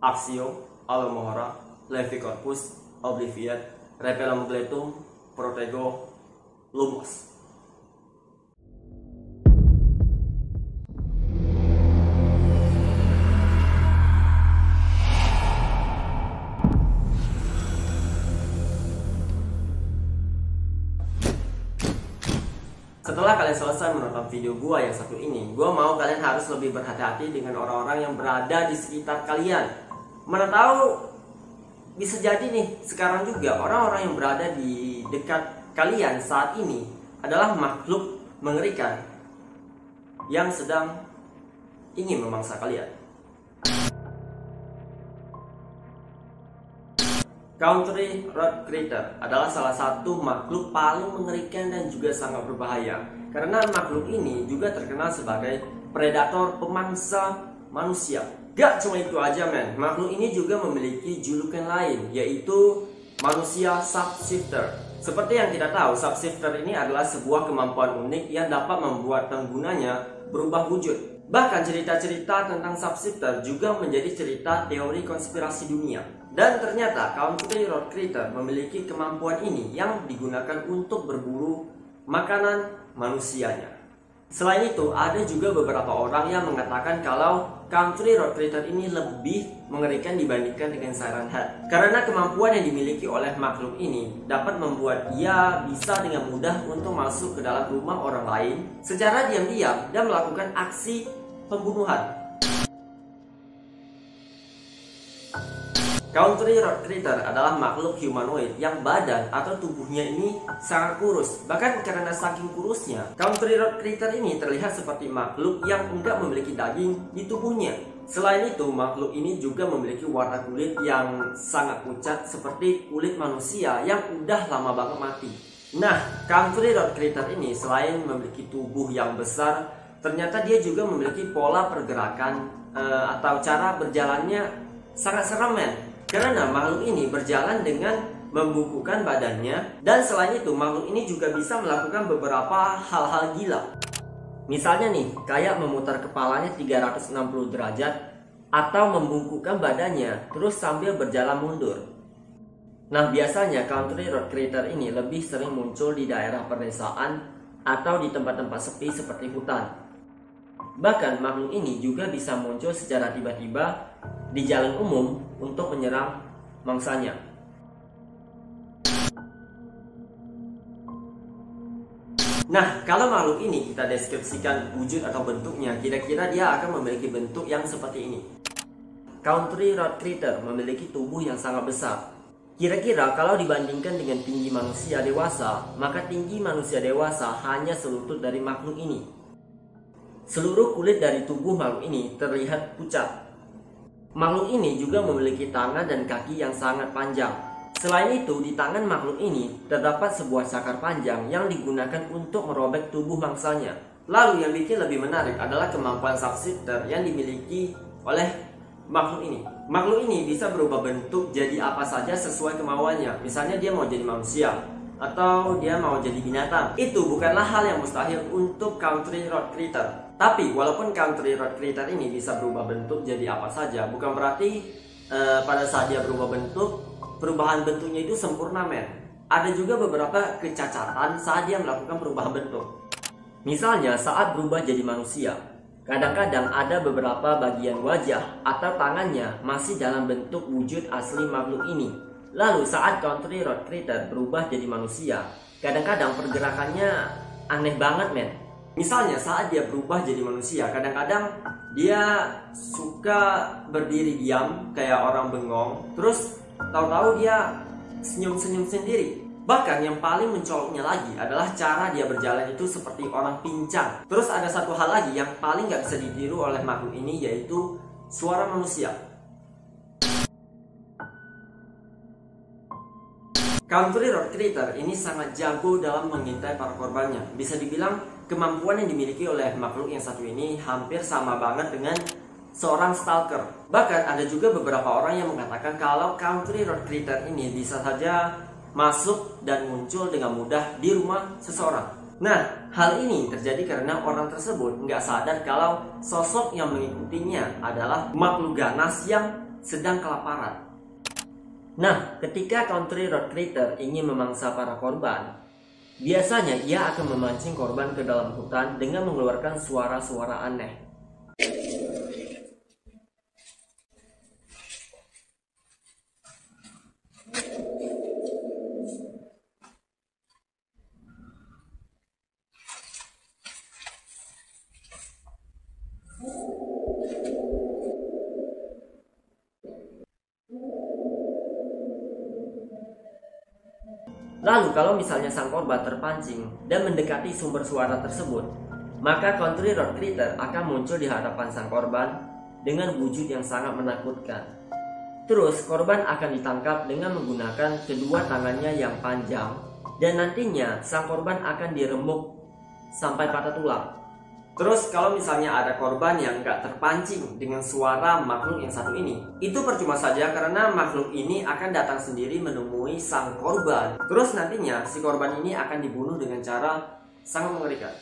Axio, Alohomora, Levicorpus, Obliviate, Repellum Gletum, Protego, Lumos. Setelah kalian selesai menonton video gua yang satu ini, gua mau kalian harus lebih berhati-hati dengan orang-orang yang berada di sekitar kalian. Mana tahu bisa jadi nih sekarang juga orang-orang yang berada di dekat kalian saat ini adalah makhluk mengerikan yang sedang ingin memangsa kalian. Country Road Critter adalah salah satu makhluk paling mengerikan dan juga sangat berbahaya. Karena makhluk ini juga terkenal sebagai predator pemangsa manusia. Gak cuma itu aja men, makhluk ini juga memiliki julukan lain, yaitu manusia shapeshifter. Seperti yang kita tahu, shapeshifter ini adalah sebuah kemampuan unik yang dapat membuat penggunanya berubah wujud. Bahkan cerita-cerita tentang shapeshifter juga menjadi cerita teori konspirasi dunia. Dan ternyata Country Road Critter memiliki kemampuan ini yang digunakan untuk berburu makanan manusianya. Selain itu, ada juga beberapa orang yang mengatakan kalau Country Road Critter ini lebih mengerikan dibandingkan dengan Siren Head. Karena kemampuan yang dimiliki oleh makhluk ini dapat membuat ia bisa dengan mudah untuk masuk ke dalam rumah orang lain secara diam-diam dan melakukan aksi pembunuhan. Country Road Critter adalah makhluk humanoid yang badan atau tubuhnya ini sangat kurus. Bahkan karena saking kurusnya, Country Road Critter ini terlihat seperti makhluk yang enggak memiliki daging di tubuhnya. Selain itu, makhluk ini juga memiliki warna kulit yang sangat pucat seperti kulit manusia yang udah lama banget mati. Nah, Country Road Critter ini selain memiliki tubuh yang besar, ternyata dia juga memiliki pola pergerakan atau cara berjalannya sangat serem men. Karena makhluk ini berjalan dengan membungkukkan badannya, dan selain itu makhluk ini juga bisa melakukan beberapa hal-hal gila. Misalnya nih, kayak memutar kepalanya 360 derajat atau membungkukkan badannya terus sambil berjalan mundur. Nah, biasanya Country Road Critter ini lebih sering muncul di daerah pedesaan atau di tempat-tempat sepi seperti hutan. Bahkan makhluk ini juga bisa muncul secara tiba-tiba di jalan umum untuk menyerang mangsanya. Nah, kalau makhluk ini kita deskripsikan wujud atau bentuknya, kira-kira dia akan memiliki bentuk yang seperti ini. Country Road Critter memiliki tubuh yang sangat besar. Kira-kira kalau dibandingkan dengan tinggi manusia dewasa, maka tinggi manusia dewasa hanya selutut dari makhluk ini. Seluruh kulit dari tubuh makhluk ini terlihat pucat. Makhluk ini juga memiliki tangan dan kaki yang sangat panjang. Selain itu, di tangan makhluk ini terdapat sebuah cakar panjang yang digunakan untuk merobek tubuh mangsanya. Lalu yang bikin lebih menarik adalah kemampuan shapeshifter yang dimiliki oleh makhluk ini. Makhluk ini bisa berubah bentuk jadi apa saja sesuai kemauannya. Misalnya dia mau jadi manusia atau dia mau jadi binatang. Itu bukanlah hal yang mustahil untuk Country Road Critter. Tapi walaupun Country Road Critter ini bisa berubah bentuk jadi apa saja, bukan berarti pada saat dia berubah bentuk, perubahan bentuknya itu sempurna men. Ada juga beberapa kecacatan saat dia melakukan perubahan bentuk. Misalnya saat berubah jadi manusia, kadang-kadang ada beberapa bagian wajah atau tangannya masih dalam bentuk wujud asli makhluk ini. Lalu saat Country Road Critter berubah jadi manusia, kadang-kadang pergerakannya aneh banget men. Misalnya saat dia berubah jadi manusia, kadang-kadang dia suka berdiri diam kayak orang bengong, terus tahu-tahu dia senyum-senyum sendiri. Bahkan yang paling mencoloknya lagi adalah cara dia berjalan itu seperti orang pincang. Terus ada satu hal lagi yang paling gak bisa ditiru oleh makhluk ini, yaitu suara manusia. Country Road Critter ini sangat jago dalam mengintai para korbannya. Bisa dibilang kemampuan yang dimiliki oleh makhluk yang satu ini hampir sama banget dengan seorang stalker. Bahkan ada juga beberapa orang yang mengatakan kalau Country Road Critter ini bisa saja masuk dan muncul dengan mudah di rumah seseorang. Nah, hal ini terjadi karena orang tersebut nggak sadar kalau sosok yang mengikutinya adalah makhluk ganas yang sedang kelaparan. Nah, ketika Country Road Critter ingin memangsa para korban, biasanya ia akan memancing korban ke dalam hutan dengan mengeluarkan suara-suara aneh. Lalu kalau misalnya sang korban terpancing dan mendekati sumber suara tersebut, maka Country Road Critter akan muncul di hadapan sang korban dengan wujud yang sangat menakutkan. Terus korban akan ditangkap dengan menggunakan kedua tangannya yang panjang, dan nantinya sang korban akan diremuk sampai patah tulang. Terus kalau misalnya ada korban yang nggak terpancing dengan suara makhluk yang satu ini, itu percuma saja karena makhluk ini akan datang sendiri menemui sang korban. Terus nantinya si korban ini akan dibunuh dengan cara sangat mengerikan.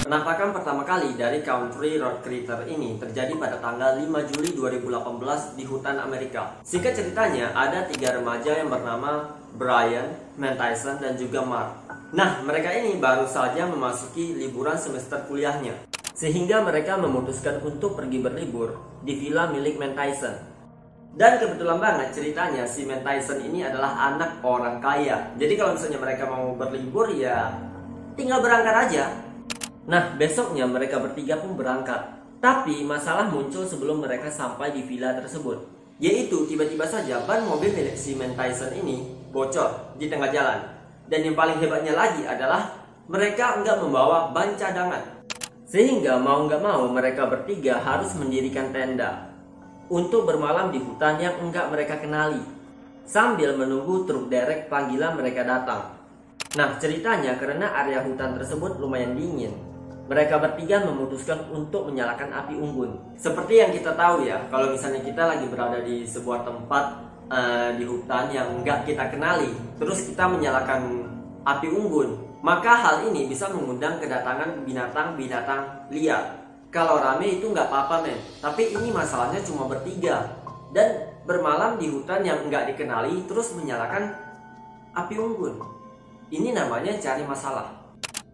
Penampakan pertama kali dari Country Road Critter ini terjadi pada tanggal 5 Juli 2018 di hutan Amerika. Singkat ceritanya, ada 3 remaja yang bernama Brian, Man Tyson, dan juga Mark. Nah, mereka ini baru saja memasuki liburan semester kuliahnya, sehingga mereka memutuskan untuk pergi berlibur di villa milik Man Tyson. Dan kebetulan banget ceritanya si Man Tyson ini adalah anak orang kaya. Jadi kalau misalnya mereka mau berlibur ya tinggal berangkat aja. Nah, besoknya mereka bertiga pun berangkat. Tapi masalah muncul sebelum mereka sampai di villa tersebut, yaitu tiba-tiba saja ban mobil milik si Man Tyson ini bocor di tengah jalan. Dan yang paling hebatnya lagi adalah mereka nggak membawa ban cadangan. Sehingga mau nggak mau mereka bertiga harus mendirikan tenda untuk bermalam di hutan yang enggak mereka kenali, sambil menunggu truk derek panggilan mereka datang. Nah, ceritanya karena area hutan tersebut lumayan dingin, mereka bertiga memutuskan untuk menyalakan api unggun. Seperti yang kita tahu ya, kalau misalnya kita lagi berada di sebuah tempat di hutan yang enggak kita kenali, terus kita menyalakan api unggun, maka hal ini bisa mengundang kedatangan binatang-binatang liar. Kalau rame itu nggak apa-apa men, tapi ini masalahnya cuma bertiga dan bermalam di hutan yang nggak dikenali terus menyalakan api unggun. Ini namanya cari masalah.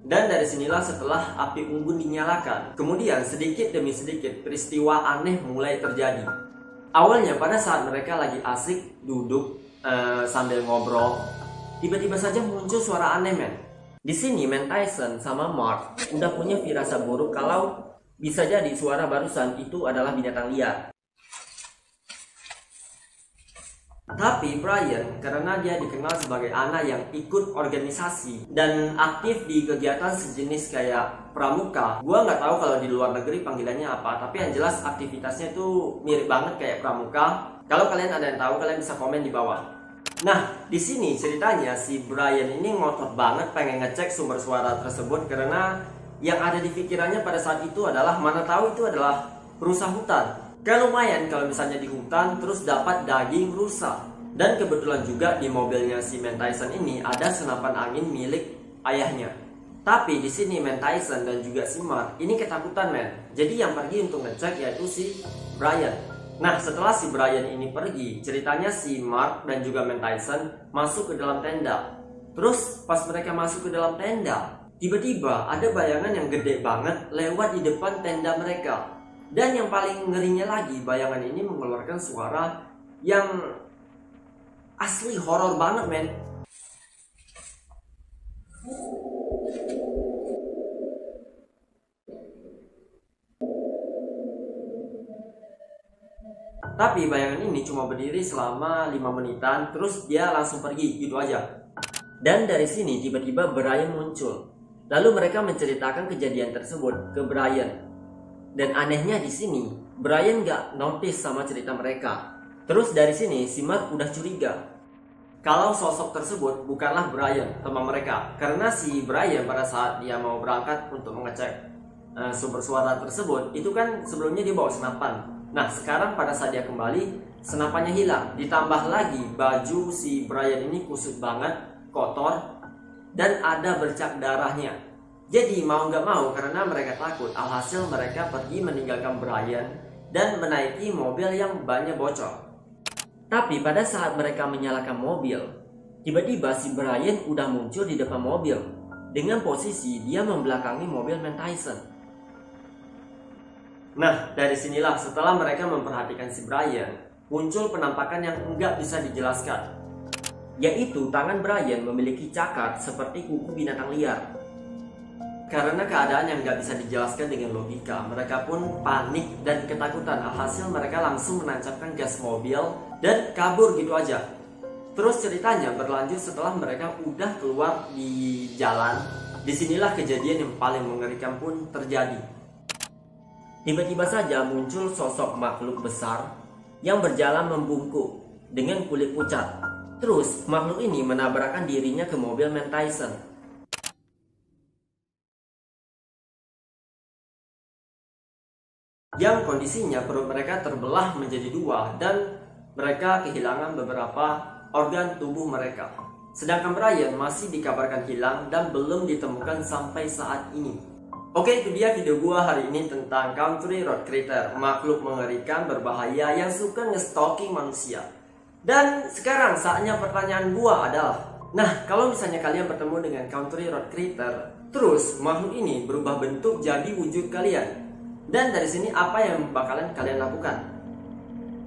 Dan dari sinilah setelah api unggun dinyalakan, kemudian sedikit demi sedikit peristiwa aneh mulai terjadi. Awalnya pada saat mereka lagi asik duduk sambil ngobrol, tiba-tiba saja muncul suara aneh men. Di sini Man Tyson sama Mark udah punya firasat buruk kalau bisa jadi suara barusan itu adalah binatang liar. Tapi Brian, karena dia dikenal sebagai anak yang ikut organisasi dan aktif di kegiatan sejenis kayak pramuka. Gua nggak tahu kalau di luar negeri panggilannya apa, tapi yang jelas aktivitasnya itu mirip banget kayak pramuka. Kalau kalian ada yang tahu, kalian bisa komen di bawah. Nah, di sini ceritanya si Brian ini ngotot banget pengen ngecek sumber suara tersebut karena yang ada di pikirannya pada saat itu adalah mana tahu itu adalah rusa hutan. Kan lumayan kalau misalnya di hutan terus dapat daging rusa. Dan kebetulan juga di mobilnya si Man Tyson ini ada senapan angin milik ayahnya. Tapi di sini Man Tyson dan juga si Mark ini ketakutan men. Jadi yang pergi untuk ngecek yaitu si Brian. Nah, setelah si Brian ini pergi, ceritanya si Mark dan juga Man Tyson masuk ke dalam tenda. Terus pas mereka masuk ke dalam tenda, tiba-tiba ada bayangan yang gede banget lewat di depan tenda mereka. Dan yang paling ngerinya lagi, bayangan ini mengeluarkan suara yang asli horor banget men. Tapi bayangan ini cuma berdiri selama 5 menitan, terus dia langsung pergi gitu aja. Dan dari sini tiba-tiba Brian muncul. Lalu mereka menceritakan kejadian tersebut ke Brian. Dan anehnya di sini, Brian gak notice sama cerita mereka. Terus dari sini, si Mark udah curiga kalau sosok tersebut bukanlah Brian, teman mereka. Karena si Brian pada saat dia mau berangkat untuk mengecek sumber suara tersebut, itu kan sebelumnya dia bawa senapan. Nah, sekarang pada saat dia kembali, senapannya hilang. Ditambah lagi, baju si Brian ini kusut banget, kotor, dan ada bercak darahnya. Jadi mau nggak mau karena mereka takut, alhasil mereka pergi meninggalkan Brian dan menaiki mobil yang bannya bocor. Tapi pada saat mereka menyalakan mobil, tiba-tiba si Brian udah muncul di depan mobil dengan posisi dia membelakangi mobil Mike Tyson. Nah, dari sinilah setelah mereka memperhatikan si Brian, muncul penampakan yang enggak bisa dijelaskan, yaitu tangan Brian memiliki cakat seperti kuku binatang liar. Karena keadaan yang nggak bisa dijelaskan dengan logika, mereka pun panik dan ketakutan. Alhasil mereka langsung menancapkan gas mobil dan kabur gitu aja. Terus ceritanya berlanjut setelah mereka udah keluar di jalan. Disinilah kejadian yang paling mengerikan pun terjadi. Tiba-tiba saja muncul sosok makhluk besar yang berjalan membungkuk dengan kulit pucat. Terus makhluk ini menabrakkan dirinya ke mobil Mike Tyson. Yang kondisinya perut mereka terbelah menjadi dua dan mereka kehilangan beberapa organ tubuh mereka. Sedangkan Brian masih dikabarkan hilang dan belum ditemukan sampai saat ini. Oke, itu dia video gua hari ini tentang Country Road Critter, makhluk mengerikan berbahaya yang suka nge-stalking manusia. Dan sekarang saatnya pertanyaan gua adalah, nah kalau misalnya kalian bertemu dengan Country Road Critter, terus makhluk ini berubah bentuk jadi wujud kalian, dan dari sini apa yang bakalan kalian lakukan?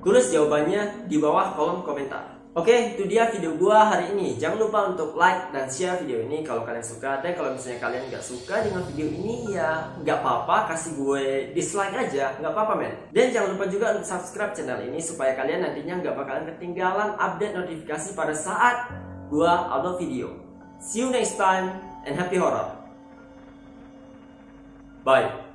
Tulis jawabannya di bawah kolom komentar. Oke, itu dia video gua hari ini. Jangan lupa untuk like dan share video ini kalau kalian suka. Dan kalau misalnya kalian nggak suka dengan video ini, ya nggak apa-apa, kasih gue dislike aja, nggak apa-apa men. Dan jangan lupa juga untuk subscribe channel ini supaya kalian nantinya nggak bakalan ketinggalan update notifikasi pada saat gua upload video. See you next time and happy horror. Bye.